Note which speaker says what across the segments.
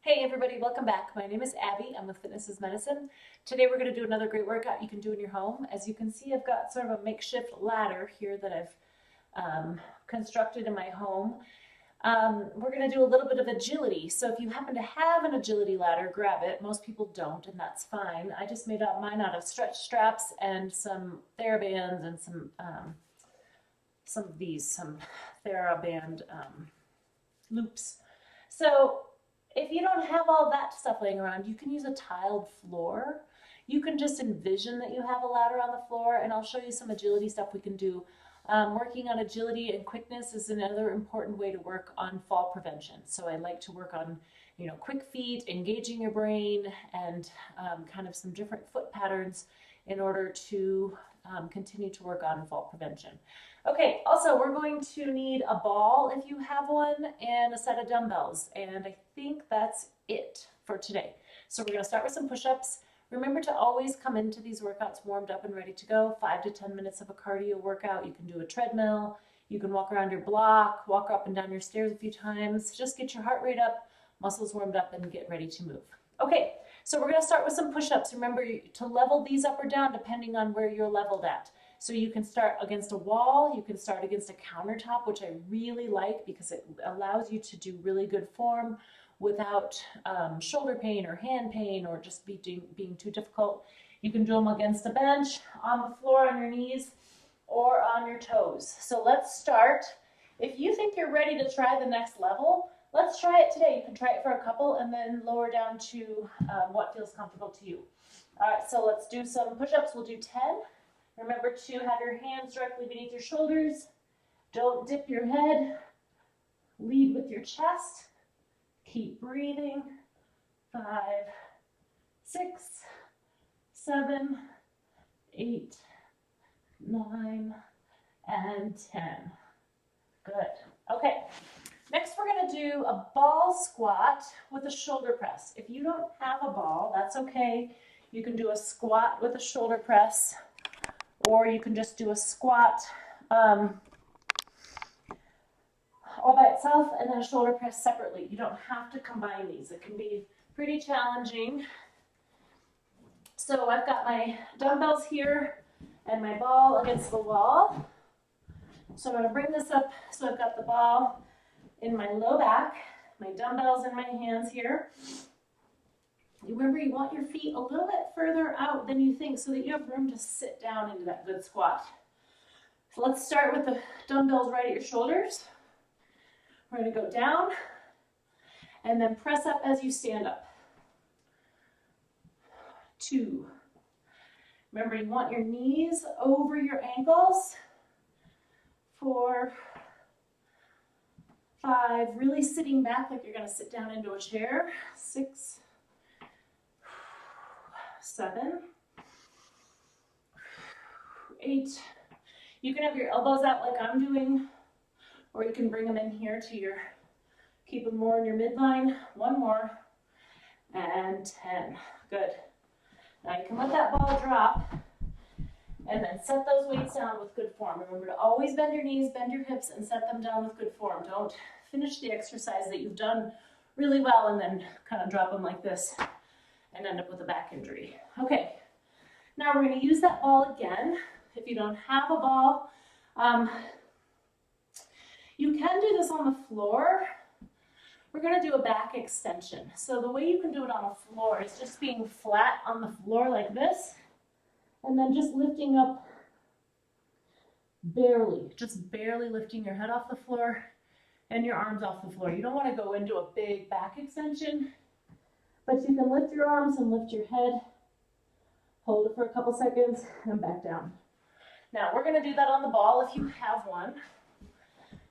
Speaker 1: Hey everybody, welcome back. My name is Abby. I'm with Fitness is Medicine. Today we're going to do another great workout you can do in your home. As you can see, I've got sort of a makeshift ladder here that I've constructed in my home. We're going to do a little bit of agility. So if you happen to have an agility ladder, grab it. Most people don't, and that's fine. I just made up mine out of stretch straps and some TheraBands and some TheraBand loops. So if you don't have all that stuff laying around, you can use a tiled floor. You can just envision that you have a ladder on the floor, and I'll show you some agility stuff we can do. Working on agility and quickness is another important way to work on fall prevention. So I like to work on, quick feet, engaging your brain, and kind of some different foot patterns in order to continue to work on fall prevention. Okay, also we're going to need a ball if you have one and a set of dumbbells, and I think that's it for today. So we're going to start with some push-ups. Remember to always come into these workouts warmed up and ready to go. 5 to 10 minutes of a cardio workout. You can do a treadmill, you can walk around your block, walk up and down your stairs a few times. Just get your heart rate up, muscles warmed up, and get ready to move. Okay, so we're going to start with some push-ups. Remember to level these up or down depending on where you're leveled at. So you can start against a wall, you can start against a countertop, which I really like because it allows you to do really good form without shoulder pain or hand pain or just being too difficult. You can do them against a bench, on the floor, on your knees, or on your toes. So let's start. If you think you're ready to try the next level, let's try it today. You can try it for a couple and then lower down to what feels comfortable to you. All right, so let's do some push-ups. We'll do 10. Remember to have your hands directly beneath your shoulders. Don't dip your head. Lead with your chest. Keep breathing. 5, 6, 7, 8, 9, and 10. Good. Okay. Next, we're going to do a ball squat with a shoulder press. If you don't have a ball, that's okay. You can do a squat with a shoulder press, or you can just do a squat all by itself and then a shoulder press separately. You don't have to combine these. It can be pretty challenging. So I've got my dumbbells here and my ball against the wall. So I'm going to bring this up so I've got the ball in my low back, my dumbbells in my hands here. Remember, you want your feet a little bit further out than you think so that you have room to sit down into that good squat. So let's start with the dumbbells right at your shoulders. We're going to go down and then press up as you stand up. 2. Remember, you want your knees over your ankles. 4, 5, really sitting back like you're going to sit down into a chair. 6, 7, 8. You can have your elbows out like I'm doing, or you can bring them in here to keep them more in your midline. 1 more, and 10. Good. Now you can let that ball drop, and then set those weights down with good form. Remember to always bend your knees, bend your hips, and set them down with good form. Don't finish the exercise that you've done really well and then kind of drop them like this and end up with a back injury. Okay, now we're going to use that ball again. If you don't have a ball, you can do this on the floor. We're going to do a back extension. So the way you can do it on the floor is just being flat on the floor like this, and then just lifting up barely, just barely lifting your head off the floor and your arms off the floor. You don't want to go into a big back extension, but you can lift your arms and lift your head, hold it for a couple seconds, and back down. Now, we're going to do that on the ball if you have one.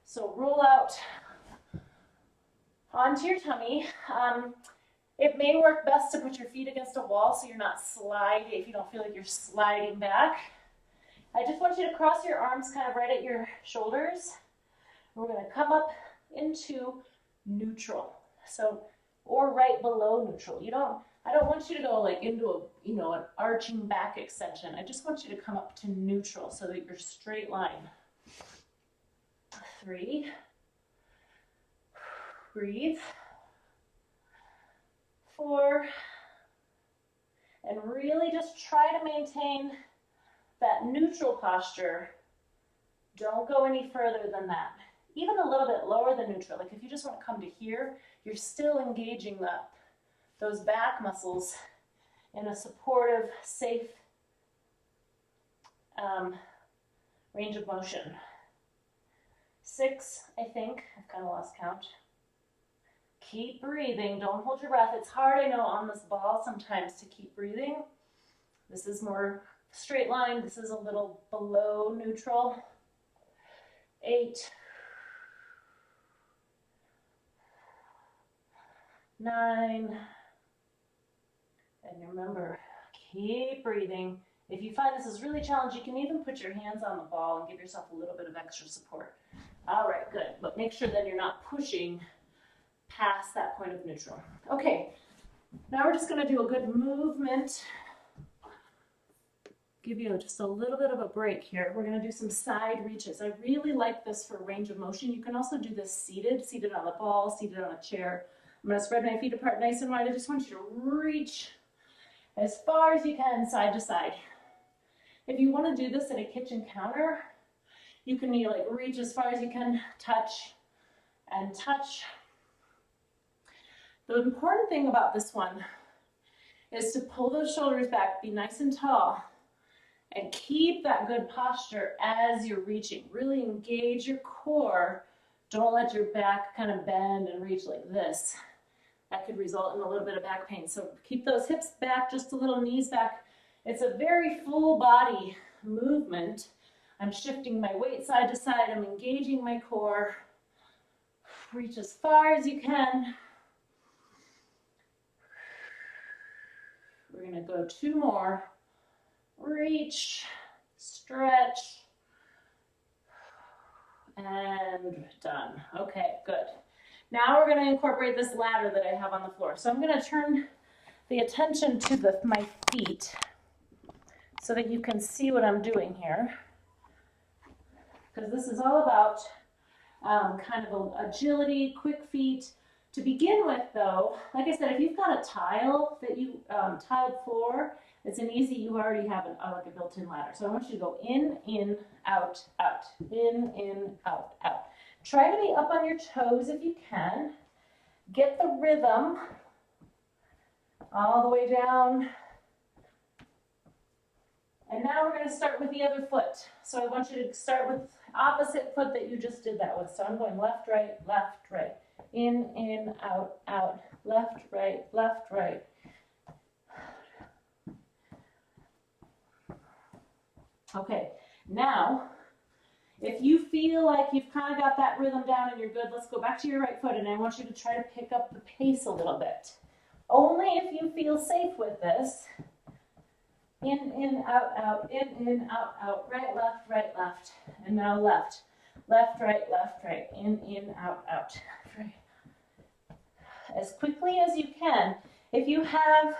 Speaker 1: So roll out onto your tummy. It may work best to put your feet against a wall so you're not sliding, if you don't feel like you're sliding back. I just want you to cross your arms kind of right at your shoulders. We're going to come up into neutral. So, or right below neutral. I don't want you to go like into an arching back extension. I just want you to come up to neutral so that you're straight line. 3. Breathe. 4, and really just try to maintain that neutral posture. Don't go any further than that. Even a little bit lower than neutral. Like if you just want to come to here, you're still engaging those back muscles in a supportive, safe range of motion. 6, I think. I've kind of lost count. Keep breathing. Don't hold your breath. It's hard, I know, on this ball sometimes to keep breathing. This is more straight line. This is a little below neutral. 8, 9, and remember, keep breathing. If you find this is really challenging, you can even put your hands on the ball and give yourself a little bit of extra support. All right, good. But make sure that you're not pushing past that point of neutral. Okay, now we're just going to do a good movement. Give you just a little bit of a break here. We're going to do some side reaches. I really like this for range of motion. You can also do this seated on the ball, seated on a chair. I'm going to spread my feet apart nice and wide. I just want you to reach as far as you can side to side. If you want to do this at a kitchen counter, you can like reach as far as you can, touch and touch. The important thing about this one is to pull those shoulders back, be nice and tall, and keep that good posture as you're reaching. Really engage your core. Don't let your back kind of bend and reach like this. That could result in a little bit of back pain. So keep those hips back, just a little knees back. It's a very full body movement. I'm shifting my weight side to side. I'm engaging my core. Reach as far as you can. We're going to go 2 more. Reach, stretch, and done. Okay, good. Now we're going to incorporate this ladder that I have on the floor. So I'm going to turn the attention to my feet so that you can see what I'm doing here. Because this is all about kind of agility, quick feet. To begin with though, like I said, if you've got a tile that tiled floor, it's an easy, you already have like a built-in ladder. So I want you to go in, out, out, in, out, out. Try to be up on your toes if you can. Get the rhythm all the way down. And now we're going to start with the other foot. So I want you to start with opposite foot that you just did that with. So I'm going left, right, in, out, out, left, right. Okay, now, if you feel like you've kind of got that rhythm down and you're good, let's go back to your right foot, and I want you to try to pick up the pace a little bit. Only if you feel safe with this. In, out, in, out, right, left, and now left, right, in, out, right. As quickly as you can. If you have,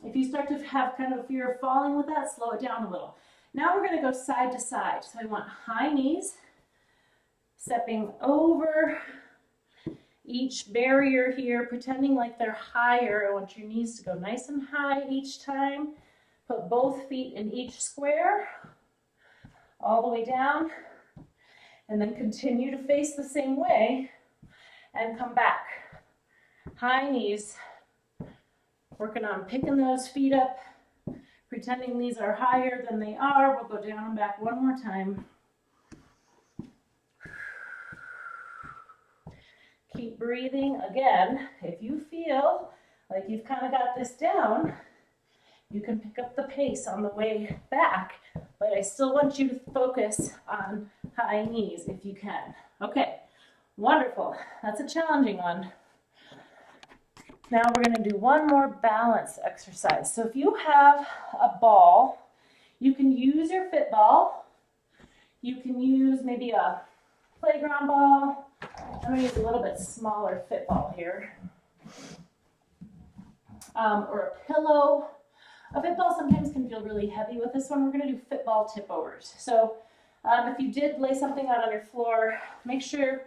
Speaker 1: if you start to have kind of fear of falling with that, slow it down a little. Now we're going to go side to side. So I want high knees, stepping over each barrier here, pretending like they're higher. I want your knees to go nice and high each time. Put both feet in each square, all the way down, and then continue to face the same way and come back. High knees, working on picking those feet up, pretending these are higher than they are. We'll go down and back one more time. Keep breathing. Again, if you feel like you've kind of got this down, you can pick up the pace on the way back, but I still want you to focus on high knees if you can. Okay, wonderful. That's a challenging one. Now we're going to do one more balance exercise. So if you have a ball, you can use your fit ball. You can use maybe a playground ball. I'm going to use a little bit smaller fit ball here. Or a pillow. A fit ball sometimes can feel really heavy. With this one, we're going to do fit ball tip overs. So if you did lay something out on your floor, make sure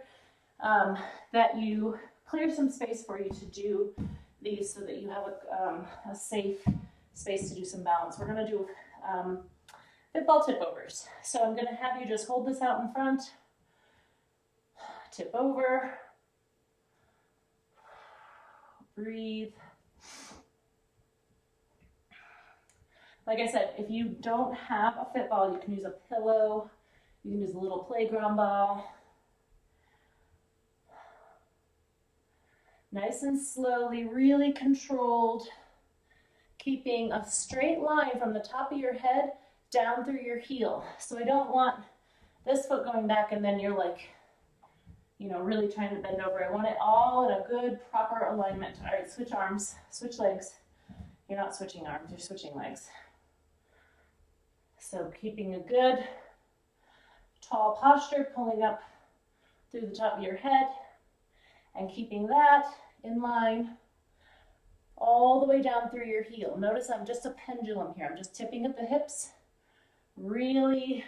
Speaker 1: that you clear some space for you to do these so that you have a safe space to do some balance. We're going to do football tip overs. So I'm going to have you just hold this out in front, tip over, breathe. Like I said, if you don't have a fit ball, you can use a pillow, you can use a little playground ball. Nice and slowly, really controlled, keeping a straight line from the top of your head down through your heel. So I don't want this foot going back and then you're like, you know, really trying to bend over. I want it all in a good, proper alignment. All right, switch arms, switch legs. You're not switching arms, you're switching legs. So keeping a good, tall posture, pulling up through the top of your head and keeping that in line all the way down through your heel. Notice I'm just a pendulum here. I'm just tipping at the hips, really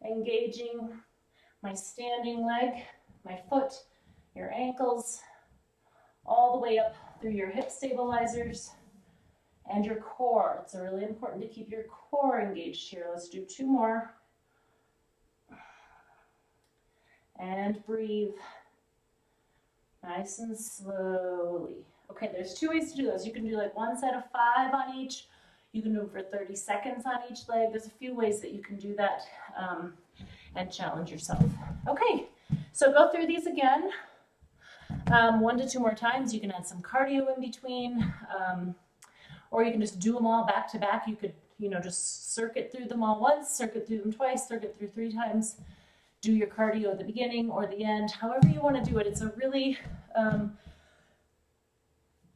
Speaker 1: engaging my standing leg, my foot, your ankles, all the way up through your hip stabilizers and your core. It's really important to keep your core engaged here. Let's do 2 more. And breathe. Nice and slowly. Okay, there's 2 ways to do this. You can do like 1 set of 5 on each. You can do them for 30 seconds on each leg. There's a few ways that you can do that and challenge yourself. Okay, so go through these again. 1 to 2 more times. You can add some cardio in between, or you can just do them all back to back. You could, you know, just circuit through them all once, circuit through them twice, circuit through 3 times. Do your cardio at the beginning or the end, however you want to do it. It's a really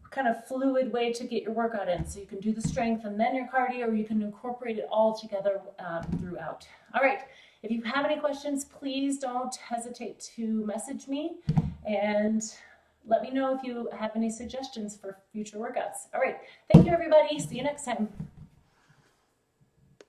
Speaker 1: kind of fluid way to get your workout in. So you can do the strength and then your cardio, or you can incorporate it all together throughout. All right, if you have any questions, please don't hesitate to message me and let me know if you have any suggestions for future workouts. All right, thank you everybody. See you next time.